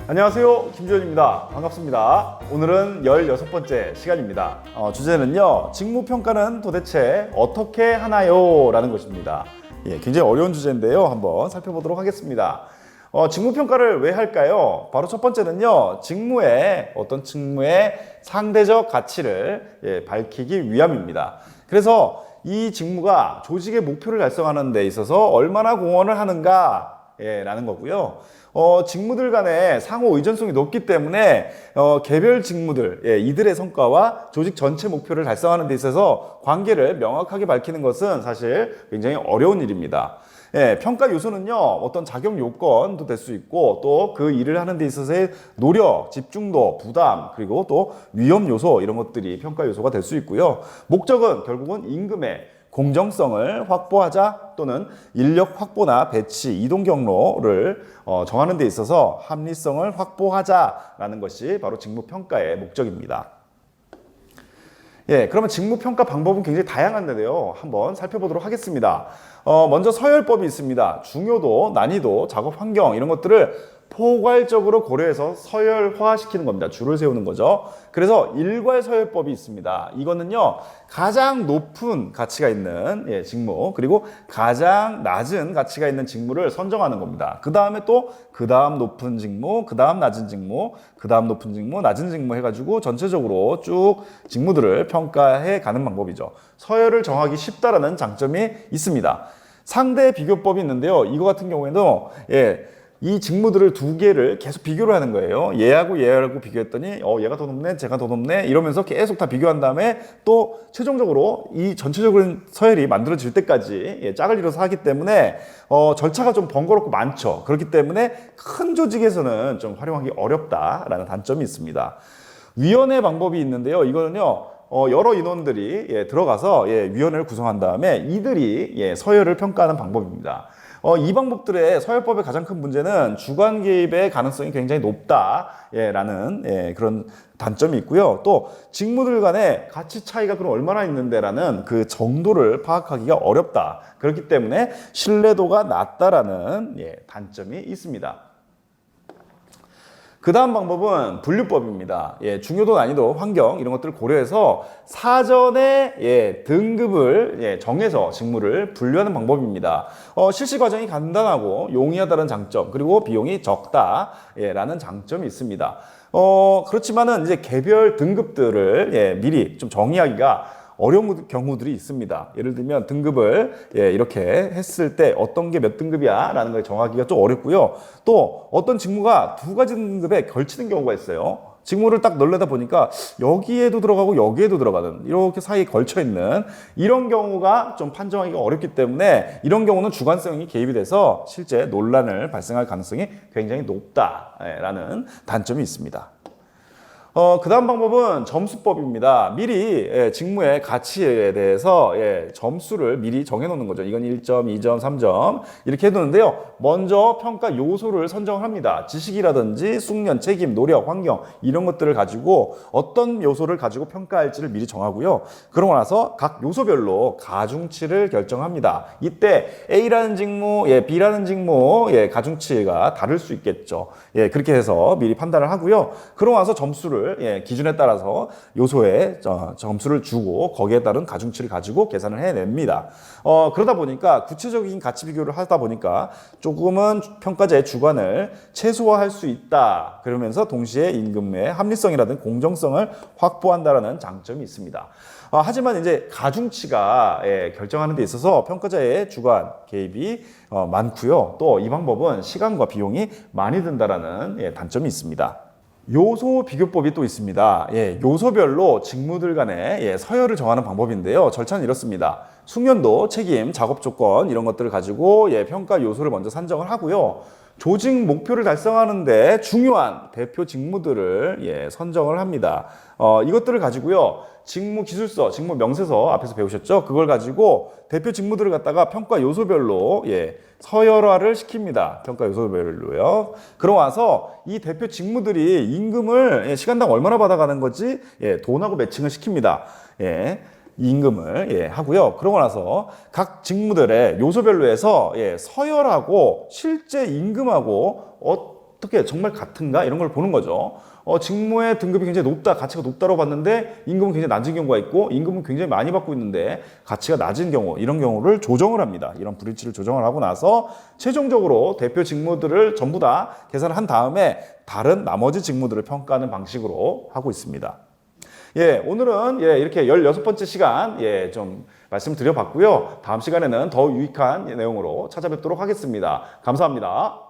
안녕하세요, 김지현입니다. 반갑습니다. 오늘은 16번째 시간입니다. 주제는요, 직무평가는 도대체 어떻게 하나요? 라는 것입니다. 굉장히 어려운 주제인데요. 한번 살펴보도록 하겠습니다. 직무평가를 왜 할까요? 바로 첫 번째는요, 어떤 직무의 상대적 가치를 밝히기 위함입니다. 그래서 이 직무가 조직의 목표를 달성하는 데 있어서 얼마나 공헌을 하는가 라는 거고요. 직무들 간의 상호 의존성이 높기 때문에 개별 직무들, 이들의 성과와 조직 전체 목표를 달성하는 데 있어서 관계를 명확하게 밝히는 것은 사실 굉장히 어려운 일입니다. 평가 요소는요, 어떤 작용 요건도 될 수 있고, 또 그 일을 하는 데 있어서의 노력, 집중도, 부담, 그리고 또 위험 요소, 이런 것들이 평가 요소가 될 수 있고요. 목적은 결국은 임금의 공정성을 확보하자, 또는 인력 확보나 배치, 이동 경로를 정하는 데 있어서 합리성을 확보하자라는 것이 바로 직무평가의 목적입니다. 그러면 직무평가 방법은 굉장히 다양한데요. 한번 살펴보도록 하겠습니다. 먼저 서열법이 있습니다. 중요도, 난이도, 작업 환경 이런 것들을 포괄적으로 고려해서 서열화시키는 겁니다. 줄을 세우는 거죠. 그래서 일괄 서열법이 있습니다. 이거는요, 가장 높은 가치가 있는 직무, 그리고 가장 낮은 가치가 있는 직무를 선정하는 겁니다. 그 다음에 또 그 다음 높은 직무, 그 다음 낮은 직무, 그 다음 높은 직무, 낮은 직무 해가지고 전체적으로 쭉 직무들을 평가해 가는 방법이죠. 서열을 정하기 쉽다라는 장점이 있습니다. 상대 비교법이 있는데요. 이거 같은 경우에도 이 직무들을 두 개를 계속 비교를 하는 거예요. 얘하고 비교했더니 얘가 더 높네, 쟤가 더 높네 이러면서 계속 다 비교한 다음에 또 최종적으로 이 전체적인 서열이 만들어질 때까지 짝을 이뤄서 하기 때문에 절차가 좀 번거롭고 많죠. 그렇기 때문에 큰 조직에서는 좀 활용하기 어렵다라는 단점이 있습니다. 위원회 방법이 있는데요. 이거는요, 여러 인원들이 들어가서 위원회를 구성한 다음에 이들이 서열을 평가하는 방법입니다. 이 방법들의 서열법의 가장 큰 문제는 주관 개입의 가능성이 굉장히 높다라는 그런 단점이 있고요. 또 직무들 간의 가치 차이가 그럼 얼마나 있는데라는 그 정도를 파악하기가 어렵다. 그렇기 때문에 신뢰도가 낮다라는 단점이 있습니다. 그 다음 방법은 분류법입니다. 중요도, 난이도, 환경 이런 것들을 고려해서 사전에 등급을 정해서 직무를 분류하는 방법입니다. 실시 과정이 간단하고 용이하다는 장점, 그리고 비용이 적다라는 장점이 있습니다. 그렇지만은 이제 개별 등급들을 미리 좀 정의하기가 어려운 경우들이 있습니다. 예를 들면 등급을 이렇게 했을 때 어떤 게 몇 등급이야 라는 걸 정하기가 좀 어렵고요. 또 어떤 직무가 두 가지 등급에 걸치는 경우가 있어요. 직무를 딱 널려다 보니까 여기에도 들어가고 여기에도 들어가는, 이렇게 사이에 걸쳐 있는 이런 경우가 좀 판정하기가 어렵기 때문에 이런 경우는 주관성이 개입이 돼서 실제 논란을 발생할 가능성이 굉장히 높다라는 단점이 있습니다. 그 다음 방법은 점수법입니다. 미리 직무의 가치에 대해서 점수를 미리 정해놓는 거죠. 이건 1점, 2점, 3점 이렇게 해두는데요. 먼저 평가 요소를 선정을 합니다. 지식이라든지 숙련, 책임, 노력, 환경 이런 것들을 가지고 어떤 요소를 가지고 평가할지를 미리 정하고요. 그러고 나서 각 요소별로 가중치를 결정합니다. 이때 A라는 직무, B라는 직무 가중치가 다를 수 있겠죠. 그렇게 해서 미리 판단을 하고요. 그러고 나서 점수를 기준에 따라서 요소에 점수를 주고 거기에 따른 가중치를 가지고 계산을 해냅니다. 그러다 보니까 구체적인 가치 비교를 하다 보니까 조금은 평가자의 주관을 최소화할 수 있다. 그러면서 동시에 임금의 합리성이라든 공정성을 확보한다라는 장점이 있습니다. 하지만 이제 가중치가 결정하는 데 있어서 평가자의 주관 개입이 많고요. 또 이 방법은 시간과 비용이 많이 든다라는 단점이 있습니다. 요소 비교법이 또 있습니다. 요소별로 직무들 간의 서열을 정하는 방법인데요. 절차는 이렇습니다. 숙련도, 책임, 작업 조건 이런 것들을 가지고 평가 요소를 먼저 산정을 하고요. 조직 목표를 달성하는데 중요한 대표 직무들을 선정을 합니다. 이것들을 가지고요. 직무 기술서, 직무 명세서 앞에서 배우셨죠? 그걸 가지고 대표 직무들을 갖다가 평가 요소별로 서열화를 시킵니다. 평가 요소별로요. 그러고 와서 이 대표 직무들이 임금을 시간당 얼마나 받아가는 건지 돈하고 매칭을 시킵니다. 임금을 하고요. 그러고 나서 각 직무들의 요소별로 해서 서열하고 실제 임금하고 어떻게 정말 같은가 이런 걸 보는 거죠. 직무의 등급이 굉장히 높다, 가치가 높다고 봤는데 임금은 굉장히 낮은 경우가 있고 임금은 굉장히 많이 받고 있는데 가치가 낮은 경우, 이런 경우를 조정을 합니다. 이런 불일치를 조정을 하고 나서 최종적으로 대표 직무들을 전부 다 계산을 한 다음에 다른 나머지 직무들을 평가하는 방식으로 하고 있습니다. 예, 오늘은 이렇게 16번째 시간 좀 말씀드려봤고요. 다음 시간에는 더 유익한 내용으로 찾아뵙도록 하겠습니다. 감사합니다.